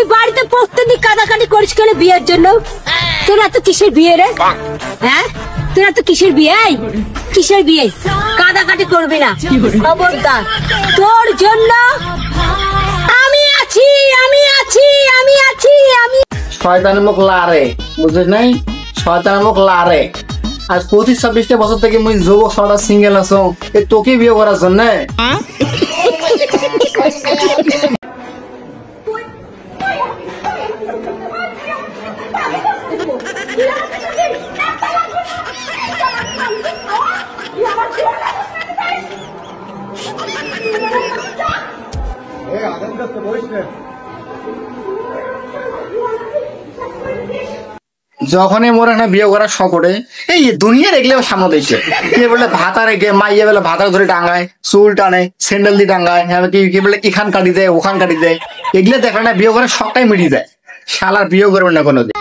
তুই বাড়িতে প্রত্যেকদিন কাদাকাটি করিস কেন বিয়ের জন্য? তোরা তো কিসের বিয়ে রে? হ্যাঁ, তোরা তো কিসের বিয়ে? কিসের বিয়ে? কাদাকাটি করবি না, খবরদার। তোর জন্য আমি আছি, আমি আছি, আমি আছি, আমি। শয়তানের মুখ লারে, বুঝছিস নাই? শয়তানের মুখ লারে। আজ 25-26টা বছর থেকে মুই যুবক সরা সিঙ্গেল আছো, এই তোকে বিয়ে করার জন্য। যখনই মোর না বিয়ে করার শখে এই দুনিয়া দেখলে সামনে দিচ্ছে কে বলে ভাতা রেখে মাইয়া বলে ভাতা ধরে টাঙ্গায়, চুল টানে, স্যান্ডেল দিয়ে টাঙ্গায়, কি বলে এখান কাটি দেয়, ওখান কাটি দেয়। এগুলো দেখলে না বিয়ে করার শখটাই মিটিয়ে যায়। শালার বিয়ে করবেন না কোনোদিন।